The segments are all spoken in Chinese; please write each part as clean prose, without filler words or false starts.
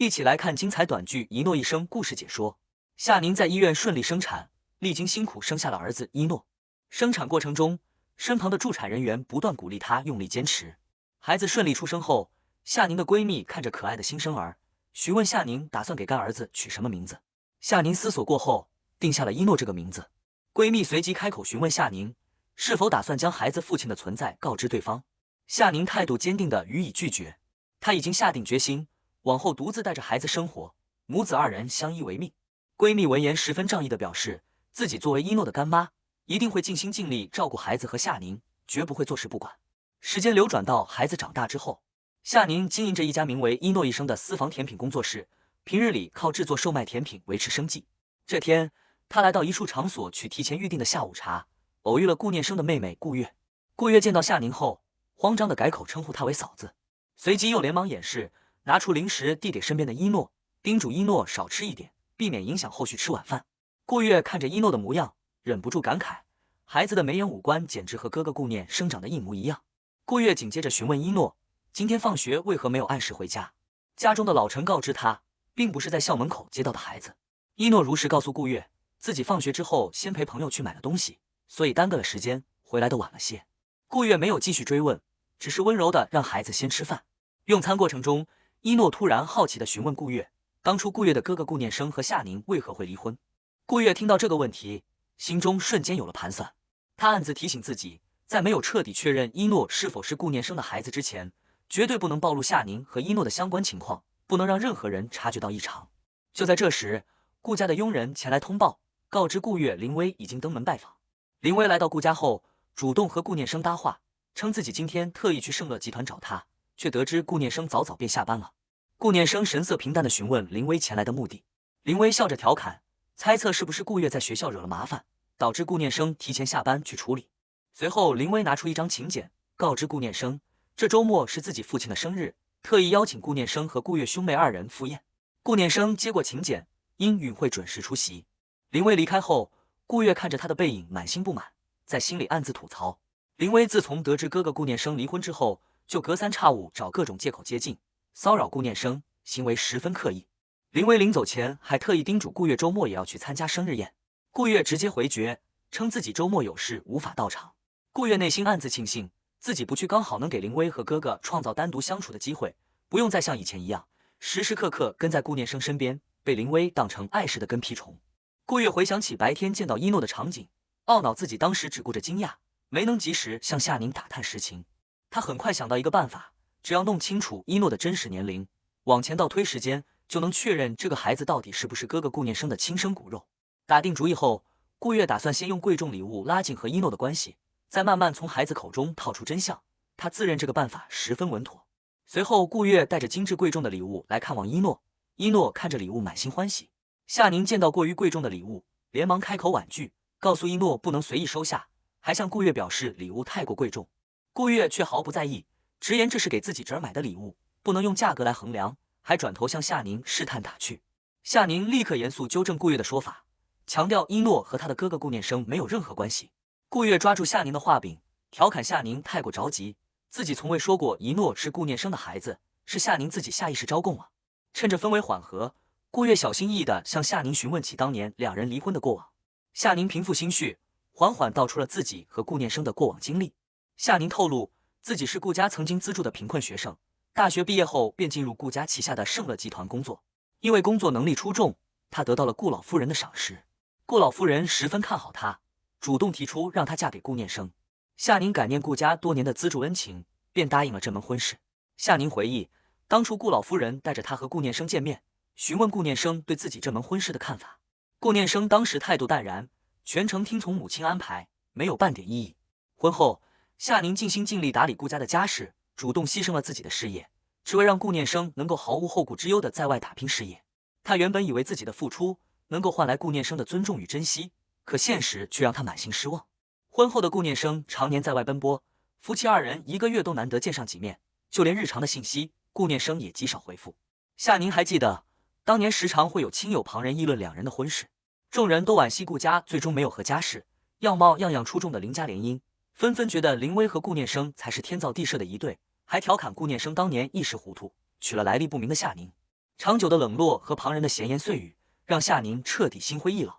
一起来看精彩短剧《一诺一生》故事解说。夏宁在医院顺利生产，历经辛苦生下了儿子一诺。生产过程中，身旁的助产人员不断鼓励她用力坚持。孩子顺利出生后，夏宁的闺蜜看着可爱的新生儿，询问夏宁打算给干儿子取什么名字。夏宁思索过后，定下了一诺这个名字。闺蜜随即开口询问夏宁是否打算将孩子父亲的存在告知对方。夏宁态度坚定地予以拒绝，她已经下定决心，往后独自带着孩子生活，母子二人相依为命。闺蜜闻言十分仗义地表示，自己作为一诺的干妈，一定会尽心尽力照顾孩子和夏宁，绝不会坐视不管。时间流转到孩子长大之后，夏宁经营着一家名为一诺一生的私房甜品工作室，平日里靠制作售卖甜品维持生计。这天，她来到一处场所去提前预定的下午茶，偶遇了顾念生的妹妹顾月。顾月见到夏宁后，慌张地改口称呼她为嫂子，随即又连忙掩饰，拿出零食递给身边的一诺，叮嘱一诺少吃一点，避免影响后续吃晚饭。顾月看着一诺的模样，忍不住感慨，孩子的眉眼五官简直和哥哥顾念生长得一模一样。顾月紧接着询问一诺，今天放学为何没有按时回家？家中的老陈告知他，并不是在校门口接到的孩子。一诺如实告诉顾月，自己放学之后先陪朋友去买了东西，所以耽搁了时间，回来的晚了些。顾月没有继续追问，只是温柔的让孩子先吃饭。用餐过程中，一诺突然好奇地询问顾月，当初顾月的哥哥顾念生和夏宁为何会离婚？顾月听到这个问题，心中瞬间有了盘算。他暗自提醒自己，在没有彻底确认一诺是否是顾念生的孩子之前，绝对不能暴露夏宁和一诺的相关情况，不能让任何人察觉到异常。就在这时，顾家的佣人前来通报，告知顾月林薇已经登门拜访。林薇来到顾家后，主动和顾念生搭话，称自己今天特意去盛乐集团找他，却得知顾念生早早便下班了。顾念生神色平淡地询问林薇前来的目的，林薇笑着调侃，猜测是不是顾月在学校惹了麻烦，导致顾念生提前下班去处理。随后林薇拿出一张请柬，告知顾念生，这周末是自己父亲的生日，特意邀请顾念生和顾月兄妹二人赴宴。顾念生接过请柬，应允会准时出席。林薇离开后，顾月看着他的背影满心不满，在心里暗自吐槽，林薇自从得知哥哥顾念生离婚之后，就隔三差五找各种借口接近骚扰顾念生，行为十分刻意。林薇临走前还特意叮嘱顾月周末也要去参加生日宴，顾月直接回绝，称自己周末有事无法到场。顾月内心暗自庆幸，自己不去刚好能给林薇和哥哥创造单独相处的机会，不用再像以前一样时时刻刻跟在顾念生身边，被林薇当成碍事的跟屁虫。顾月回想起白天见到一诺的场景，懊恼自己当时只顾着惊讶，没能及时向夏宁打探实情。他很快想到一个办法，只要弄清楚一诺的真实年龄，往前倒推时间，就能确认这个孩子到底是不是哥哥顾念生的亲生骨肉。打定主意后，顾月打算先用贵重礼物拉近和一诺的关系，再慢慢从孩子口中套出真相。他自认这个办法十分稳妥。随后，顾月带着精致贵重的礼物来看望一诺。一诺看着礼物满心欢喜。夏宁见到过于贵重的礼物，连忙开口婉拒，告诉一诺不能随意收下，还向顾月表示礼物太过贵重。顾月却毫不在意，直言这是给自己侄儿买的礼物，不能用价格来衡量，还转头向夏宁试探打趣。夏宁立刻严肃纠正顾月的说法，强调一诺和他的哥哥顾念生没有任何关系。顾月抓住夏宁的画柄，调侃夏宁太过着急，自己从未说过一诺是顾念生的孩子，是夏宁自己下意识招供了。趁着氛围缓和，顾月小心翼翼地向夏宁询问起当年两人离婚的过往。夏宁平复心绪，缓缓道出了自己和顾念生的过往经历。夏宁透露，自己是顾家曾经资助的贫困学生，大学毕业后便进入顾家旗下的盛乐集团工作。因为工作能力出众，他得到了顾老夫人的赏识。顾老夫人十分看好他，主动提出让他嫁给顾念生。夏宁感念顾家多年的资助恩情，便答应了这门婚事。夏宁回忆，当初顾老夫人带着他和顾念生见面，询问顾念生对自己这门婚事的看法。顾念生当时态度淡然，全程听从母亲安排，没有半点异议。婚后，夏宁尽心尽力打理顾家的家事，主动牺牲了自己的事业，只为让顾念生能够毫无后顾之忧地在外打拼事业。他原本以为自己的付出能够换来顾念生的尊重与珍惜，可现实却让他满心失望。婚后的顾念生常年在外奔波，夫妻二人一个月都难得见上几面，就连日常的信息，顾念生也极少回复。夏宁还记得，当年时常会有亲友旁人议论两人的婚事，众人都惋惜顾家最终没有和家世样貌样样出众的林家联姻，纷纷觉得林薇和顾念生才是天造地设的一对，还调侃顾念生当年一时糊涂，娶了来历不明的夏宁。长久的冷落和旁人的闲言碎语，让夏宁彻底心灰意冷。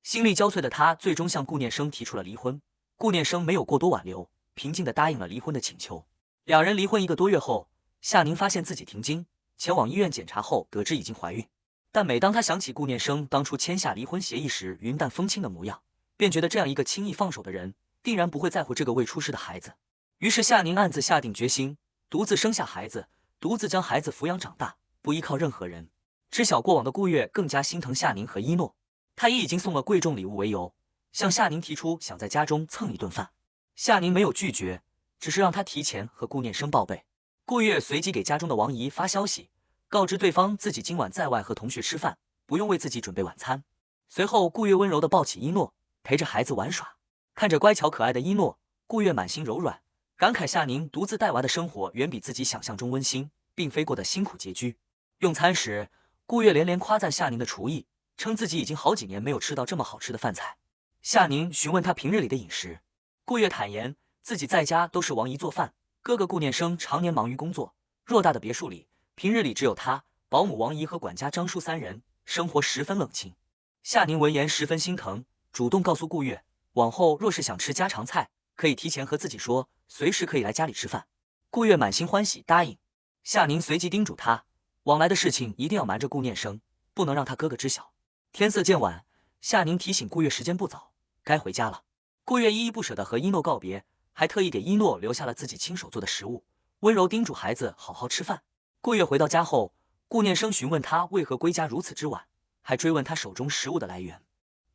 心力交瘁的他最终向顾念生提出了离婚。顾念生没有过多挽留，平静地答应了离婚的请求。两人离婚1个多月后，夏宁发现自己停经，前往医院检查后得知已经怀孕。但每当他想起顾念生当初签下离婚协议时云淡风轻的模样，便觉得这样一个轻易放手的人，定然不会在乎这个未出世的孩子。于是夏宁暗自下定决心，独自生下孩子，独自将孩子抚养长大，不依靠任何人。知晓过往的顾月更加心疼夏宁和一诺，他以已经送了贵重礼物为由，向夏宁提出想在家中蹭一顿饭。夏宁没有拒绝，只是让他提前和顾念生报备。顾月随即给家中的王姨发消息，告知对方自己今晚在外和同学吃饭，不用为自己准备晚餐。随后顾月温柔地抱起一诺，陪着孩子玩耍。看着乖巧可爱的一诺，顾月满心柔软，感慨夏宁独自带娃的生活远比自己想象中温馨，并非过得辛苦拮据。用餐时，顾月连连夸赞夏宁的厨艺，称自己已经好几年没有吃到这么好吃的饭菜。夏宁询问他平日里的饮食，顾月坦言自己在家都是王姨做饭，哥哥顾念生常年忙于工作，偌大的别墅里，平日里只有他、保姆王姨和管家张叔3人，生活十分冷清。夏宁闻言十分心疼，主动告诉顾月，往后若是想吃家常菜，可以提前和自己说，随时可以来家里吃饭。顾月满心欢喜答应。夏宁随即叮嘱他，往来的事情一定要瞒着顾念生，不能让他哥哥知晓。天色渐晚，夏宁提醒顾月时间不早，该回家了。顾月依依不舍地和一诺告别，还特意给一诺留下了自己亲手做的食物，温柔叮嘱孩子好好吃饭。顾月回到家后，顾念生询问他为何归家如此之晚，还追问他手中食物的来源。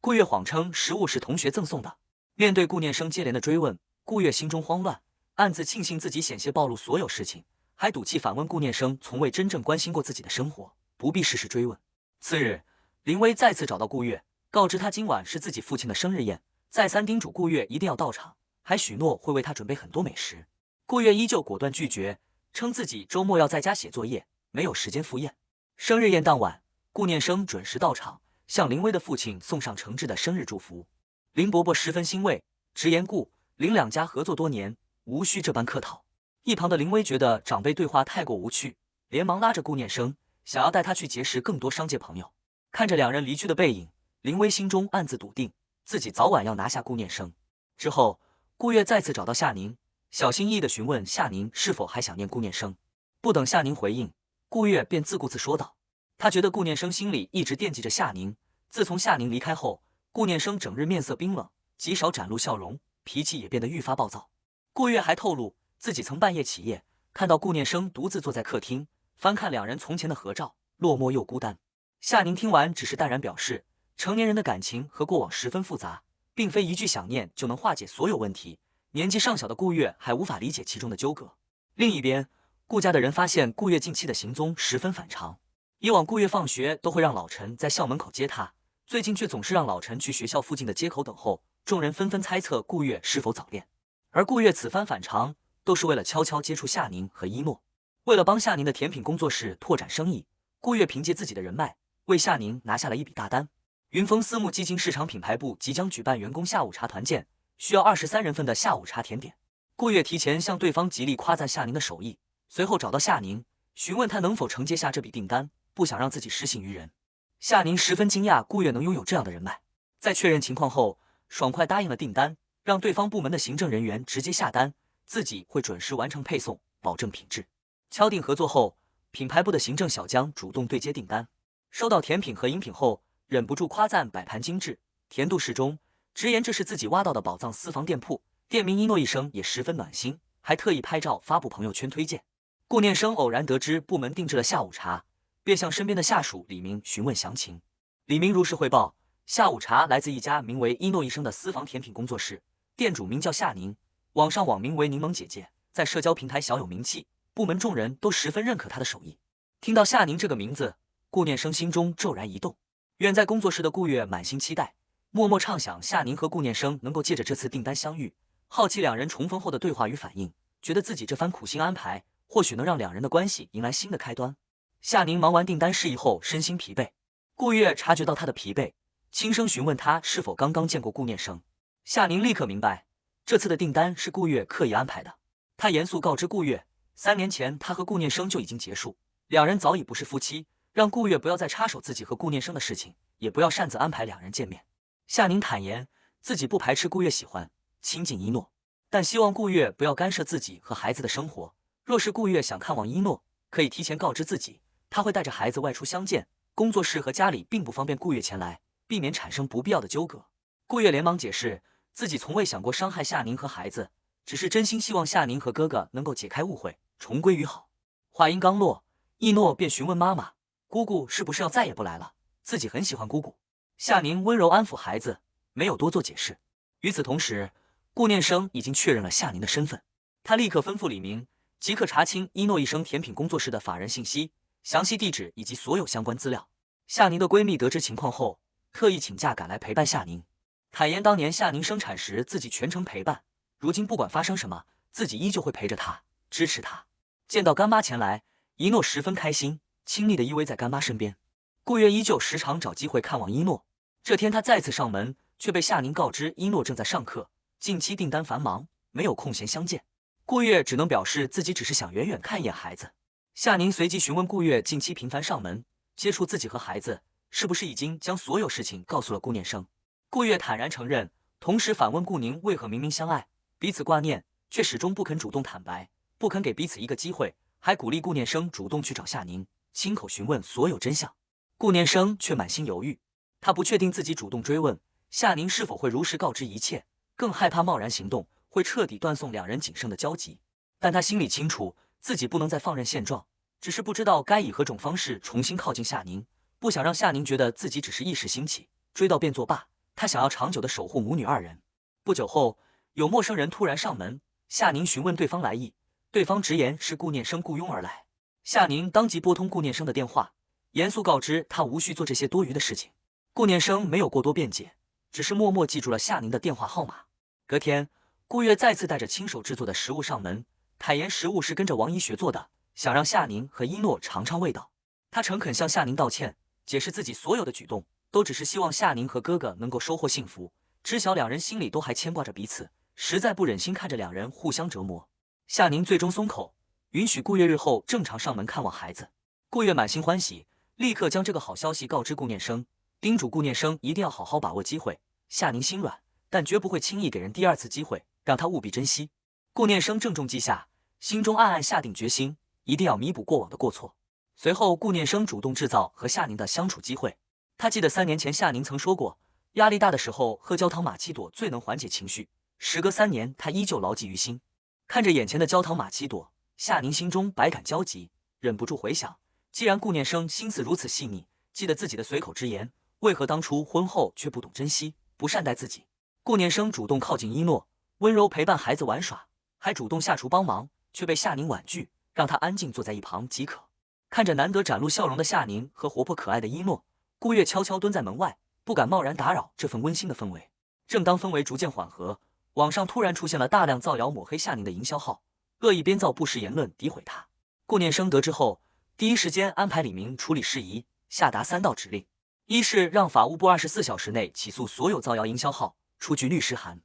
顾月谎称食物是同学赠送的。面对顾念生接连的追问，顾月心中慌乱，暗自庆幸自己险些暴露所有事情，还赌气反问顾念生从未真正关心过自己的生活，不必事事追问。次日，林薇再次找到顾月，告知他今晚是自己父亲的生日宴，再三叮嘱顾月一定要到场，还许诺会为他准备很多美食。顾月依旧果断拒绝，称自己周末要在家写作业，没有时间赴宴。生日宴当晚，顾念生准时到场，向林薇的父亲送上诚挚的生日祝福。林伯伯十分欣慰，直言顾、林两家合作多年，无需这般客套。一旁的林薇觉得长辈对话太过无趣，连忙拉着顾念生，想要带他去结识更多商界朋友。看着两人离去的背影，林薇心中暗自笃定，自己早晚要拿下顾念生。之后，顾月再次找到夏宁，小心翼翼地询问夏宁是否还想念顾念生。不等夏宁回应，顾月便自顾自说道，他觉得顾念生心里一直惦记着夏宁，自从夏宁离开后，顾念生整日面色冰冷，极少展露笑容，脾气也变得愈发暴躁。顾月还透露自己曾半夜起夜，看到顾念生独自坐在客厅，翻看两人从前的合照，落寞又孤单。夏宁听完只是淡然表示，成年人的感情和过往十分复杂，并非一句想念就能化解所有问题。年纪尚小的顾月还无法理解其中的纠葛。另一边，顾家的人发现顾月近期的行踪十分反常，以往顾月放学都会让老陈在校门口接她，最近却总是让老陈去学校附近的街口等候，众人纷纷猜测顾月是否早恋。而顾月此番反常，都是为了悄悄接触夏宁和一诺。为了帮夏宁的甜品工作室拓展生意，顾月凭借自己的人脉，为夏宁拿下了一笔大单。云峰私募基金市场品牌部即将举办员工下午茶团建，需要23人份的下午茶甜点。顾月提前向对方极力夸赞夏宁的手艺，随后找到夏宁，询问他能否承接下这笔订单，不想让自己失信于人。夏宁十分惊讶顾月能拥有这样的人脉，在确认情况后，爽快答应了订单，让对方部门的行政人员直接下单，自己会准时完成配送，保证品质。敲定合作后，品牌部的行政小江主动对接订单，收到甜品和饮品后，忍不住夸赞摆盘精致，甜度适中，直言这是自己挖到的宝藏私房店铺。店名一诺一生也十分暖心，还特意拍照发布朋友圈推荐。顾念生偶然得知部门定制了下午茶，便向身边的下属李明询问详情。李明如实汇报，下午茶来自一家名为一诺一生的私房甜品工作室，店主名叫夏宁，网上网名为柠檬姐姐，在社交平台小有名气，部门众人都十分认可她的手艺。听到夏宁这个名字，顾念生心中骤然一动。远在工作室的顾月满心期待，默默畅想夏宁和顾念生能够借着这次订单相遇，好奇两人重逢后的对话与反应，觉得自己这番苦心安排或许能让两人的关系迎来新的开端。夏宁忙完订单事宜后身心疲惫，顾月察觉到他的疲惫，轻声询问他是否刚刚见过顾念生。夏宁立刻明白，这次的订单是顾月刻意安排的。他严肃告知顾月，3年前他和顾念生就已经结束，两人早已不是夫妻，让顾月不要再插手自己和顾念生的事情，也不要擅自安排两人见面。夏宁坦言自己不排斥顾月喜欢亲近一诺，但希望顾月不要干涉自己和孩子的生活。若是顾月想看望一诺，可以提前告知自己，他会带着孩子外出相见，工作室和家里并不方便顾月前来，避免产生不必要的纠葛。顾月连忙解释，自己从未想过伤害夏宁和孩子，只是真心希望夏宁和哥哥能够解开误会，重归于好。话音刚落，一诺便询问妈妈，姑姑是不是要再也不来了？自己很喜欢姑姑。夏宁温柔安抚孩子，没有多做解释。与此同时，顾念生已经确认了夏宁的身份，他立刻吩咐李明即刻查清一诺一生甜品工作室的法人信息、详细地址以及所有相关资料。夏宁的闺蜜得知情况后，特意请假赶来陪伴夏宁，坦言当年夏宁生产时自己全程陪伴，如今不管发生什么，自己依旧会陪着她，支持她。见到干妈前来，一诺十分开心，亲昵地依偎在干妈身边。顾月依旧时常找机会看望一诺，这天他再次上门，却被夏宁告知一诺正在上课，近期订单繁忙，没有空闲相见。顾月只能表示自己只是想远远看一眼孩子。夏宁随即询问顾月近期频繁上门接触自己和孩子，是不是已经将所有事情告诉了顾念生。顾月坦然承认，同时反问顾宁为何明明相爱，彼此挂念，却始终不肯主动坦白，不肯给彼此一个机会，还鼓励顾念生主动去找夏宁，亲口询问所有真相。顾念生却满心犹豫，他不确定自己主动追问夏宁是否会如实告知一切，更害怕贸然行动会彻底断送两人仅剩的交集。但他心里清楚，自己不能再放任现状，只是不知道该以何种方式重新靠近夏宁，不想让夏宁觉得自己只是一时兴起，追到便作罢。他想要长久的守护母女二人。不久后，有陌生人突然上门，夏宁询问对方来意，对方直言是顾念生雇佣而来。夏宁当即拨通顾念生的电话，严肃告知他无需做这些多余的事情。顾念生没有过多辩解，只是默默记住了夏宁的电话号码。隔天，顾月再次带着亲手制作的食物上门，坦言食物是跟着王姨学做的，想让夏宁和一诺尝尝味道。他诚恳向夏宁道歉，解释自己所有的举动都只是希望夏宁和哥哥能够收获幸福，知晓两人心里都还牵挂着彼此，实在不忍心看着两人互相折磨。夏宁最终松口，允许顾月日后正常上门看望孩子。顾月满心欢喜，立刻将这个好消息告知顾念生，叮嘱顾念生一定要好好把握机会。夏宁心软，但绝不会轻易给人第二次机会，让他务必珍惜。顾念生郑重记下，心中暗暗下定决心，一定要弥补过往的过错。随后，顾念生主动制造和夏宁的相处机会。他记得3年前夏宁曾说过，压力大的时候喝焦糖玛奇朵最能缓解情绪。时隔3年，他依旧牢记于心。看着眼前的焦糖玛奇朵，夏宁心中百感交集，忍不住回想，既然顾念生心思如此细腻，记得自己的随口之言，为何当初婚后却不懂珍惜，不善待自己？顾念生主动靠近一诺，温柔陪伴孩子玩耍，还主动下厨帮忙，却被夏宁婉拒，让他安静坐在一旁即可。看着难得展露笑容的夏宁和活泼可爱的一诺，顾月悄悄蹲在门外，不敢贸然打扰这份温馨的氛围。正当氛围逐渐缓和，网上突然出现了大量造谣抹黑夏宁的营销号，恶意编造不实言论，诋毁他。顾念生得知后，第一时间安排李明处理事宜，下达3道指令：一是让法务部24小时内起诉所有造谣营销号，出具律师函；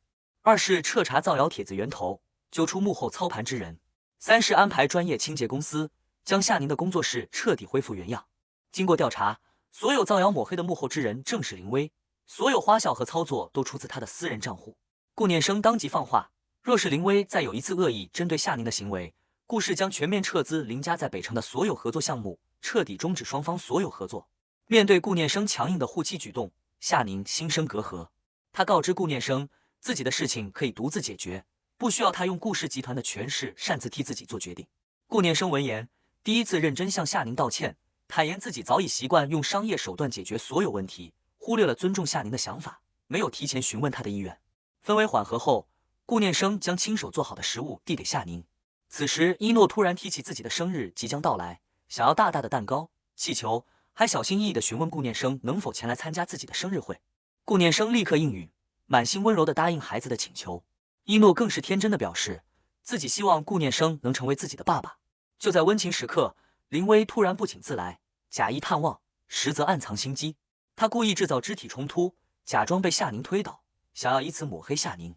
二是彻查造谣帖子源头，揪出幕后操盘之人；三是安排专业清洁公司将夏宁的工作室彻底恢复原样。经过调查，所有造谣抹黑的幕后之人正是林薇，所有花销和操作都出自他的私人账户。顾念生当即放话，若是林薇再有一次恶意针对夏宁的行为，顾氏将全面撤资林家在北城的所有合作项目，彻底终止双方所有合作。面对顾念生强硬的护妻举动，夏宁心生隔阂。他告知顾念生，自己的事情可以独自解决，不需要他用顾氏集团的权势擅自替自己做决定。顾念生闻言，第一次认真向夏宁道歉，坦言自己早已习惯用商业手段解决所有问题，忽略了尊重夏宁的想法，没有提前询问他的意愿。氛围缓和后，顾念生将亲手做好的食物递给夏宁。此时，一诺突然提起自己的生日即将到来，想要大大的蛋糕、气球，还小心翼翼地询问顾念生能否前来参加自己的生日会。顾念生立刻应允，满心温柔地答应孩子的请求。一诺更是天真地表示，自己希望顾念生能成为自己的爸爸。就在温情时刻，林薇突然不请自来，假意探望，实则暗藏心机。他故意制造肢体冲突，假装被夏宁推倒，想要以此抹黑夏宁。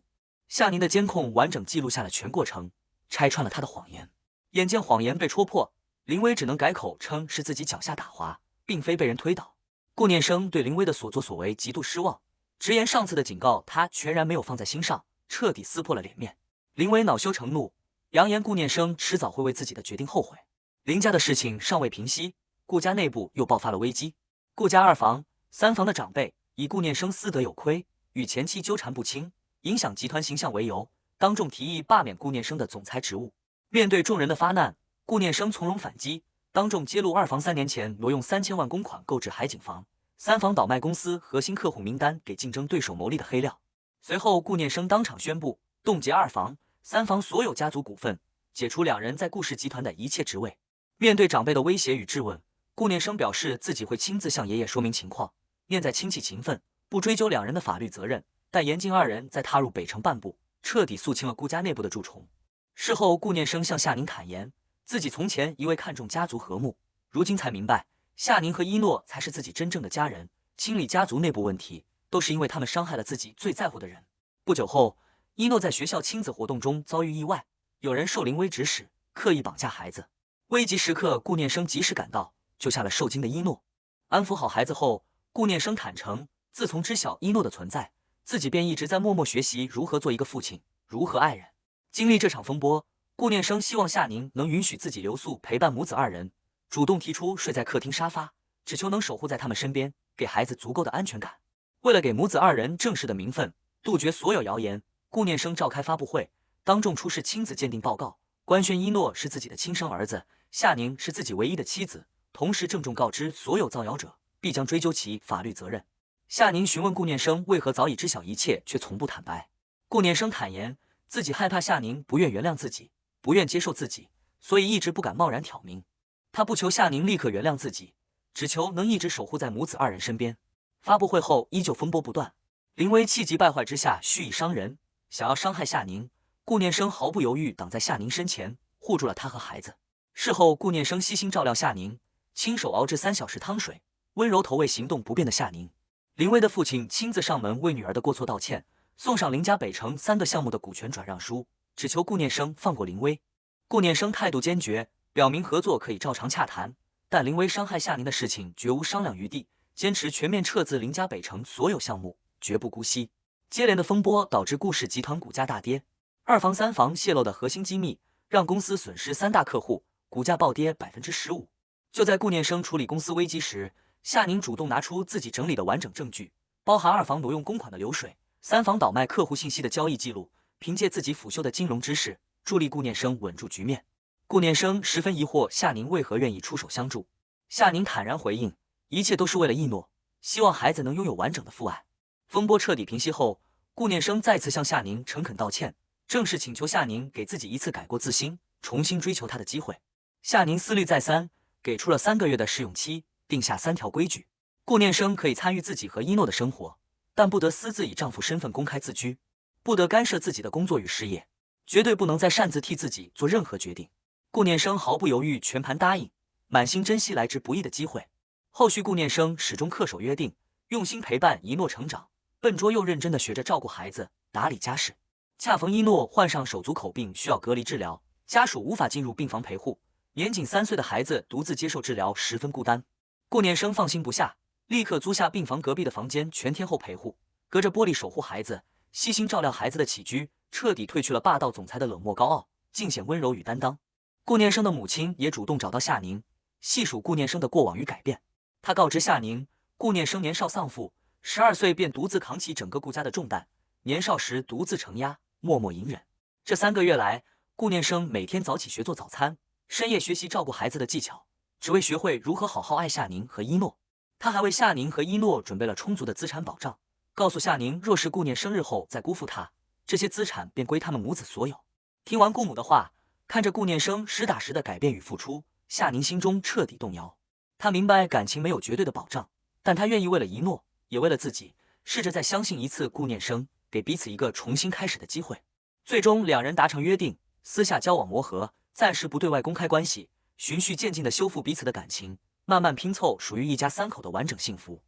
夏宁的监控完整记录下了全过程，拆穿了他的谎言。眼见谎言被戳破，林薇只能改口称是自己脚下打滑，并非被人推倒。顾念生对林威的所作所为极度失望，直言上次的警告他全然没有放在心上，彻底撕破了脸面。林威恼羞成怒，扬言顾念生迟早会为自己的决定后悔。林家的事情尚未平息，顾家内部又爆发了危机。顾家2房、3房的长辈以顾念生私德有亏，与前妻纠缠不清，影响集团形象为由，当众提议罢免顾念生的总裁职务。面对众人的发难，顾念生从容反击，当众揭露2房3年前挪用3000万公款购置海景房，3房倒卖公司核心客户名单给竞争对手牟利的黑料。随后，顾念生当场宣布冻结2房、3房所有家族股份，解除2人在顾氏集团的一切职位。面对长辈的威胁与质问，顾念生表示自己会亲自向爷爷说明情况，念在亲戚情分，不追究2人的法律责任。但严禁2人再踏入北城半步，彻底肃清了顾家内部的蛀虫。事后，顾念生向夏宁坦言，自己从前一味看重家族和睦，如今才明白，夏宁和一诺才是自己真正的家人。清理家族内部问题，都是因为他们伤害了自己最在乎的人。不久后，一诺在学校亲子活动中遭遇意外，有人受林威指使，刻意绑架孩子。危急时刻，顾念生及时赶到，救下了受惊的一诺。安抚好孩子后，顾念生坦诚，自从知晓一诺的存在，自己便一直在默默学习如何做一个父亲，如何爱人。经历这场风波，顾念生希望夏宁能允许自己留宿陪伴母子2人，主动提出睡在客厅沙发，只求能守护在他们身边，给孩子足够的安全感。为了给母子2人正式的名分，杜绝所有谣言，顾念生召开发布会，当众出示亲子鉴定报告，官宣一诺是自己的亲生儿子，夏宁是自己唯一的妻子，同时郑重告知所有造谣者必将追究其法律责任。夏宁询问顾念生为何早已知晓一切却从不坦白，顾念生坦言自己害怕夏宁不愿原谅自己，不愿接受自己，所以一直不敢贸然挑明。他不求夏宁立刻原谅自己，只求能一直守护在母子2人身边。发布会后依旧风波不断，林威气急败坏之下蓄意伤人，想要伤害夏宁，顾念生毫不犹豫挡在夏宁身前，护住了他和孩子。事后，顾念生悉心照料夏宁，亲手熬制3小时汤水，温柔投喂行动不便的夏宁。林威的父亲亲自上门为女儿的过错道歉，送上林家北城3个项目的股权转让书，只求顾念生放过林威。顾念生态度坚决，表明合作可以照常洽谈，但林威伤害夏宁的事情绝无商量余地，坚持全面撤资林家北城所有项目，绝不姑息。接连的风波导致顾氏集团股价大跌，2房3房泄露的核心机密让公司损失3大客户，股价暴跌15%。就在顾念生处理公司危机时，夏宁主动拿出自己整理的完整证据，包含2房挪用公款的流水、3房倒卖客户信息的交易记录，凭借自己腐朽的金融知识，助力顾念生稳住局面。顾念生十分疑惑夏宁为何愿意出手相助，夏宁坦然回应，一切都是为了一诺，希望孩子能拥有完整的父爱。风波彻底平息后，顾念生再次向夏宁诚恳道歉，正式请求夏宁给自己一次改过自新、重新追求他的机会。夏宁思虑再三，给出了3个月的试用期，定下3条规矩：顾念生可以参与自己和一诺的生活，但不得私自以丈夫身份公开自居，不得干涉自己的工作与事业，绝对不能再擅自替自己做任何决定。顾念生毫不犹豫，全盘答应，满心珍惜来之不易的机会。后续顾念生始终恪守约定，用心陪伴一诺成长，笨拙又认真地学着照顾孩子，打理家事。恰逢一诺患上手足口病，需要隔离治疗，家属无法进入病房陪护，年仅3岁的孩子独自接受治疗，十分孤单。顾念生放心不下，立刻租下病房隔壁的房间，全天候陪护，隔着玻璃守护孩子，悉心照料孩子的起居，彻底褪去了霸道总裁的冷漠高傲，尽显温柔与担当。顾念生的母亲也主动找到夏宁，细数顾念生的过往与改变。他告知夏宁，顾念生年少丧父，12岁便独自扛起整个顾家的重担，年少时独自承压，默默隐忍。这3个月来，顾念生每天早起学做早餐，深夜学习照顾孩子的技巧，只为学会如何好好爱夏宁和一诺。他还为夏宁和一诺准备了充足的资产保障，告诉夏宁，若是顾念生日后再辜负他，这些资产便归他们母子所有。听完顾母的话，看着顾念生实打实的改变与付出，夏宁心中彻底动摇。他明白感情没有绝对的保障，但他愿意为了一诺，也为了自己，试着再相信一次顾念生，给彼此一个重新开始的机会。最终2人达成约定，私下交往磨合，暂时不对外公开关系，循序渐进地修复彼此的感情，慢慢拼凑属于一家3口的完整幸福。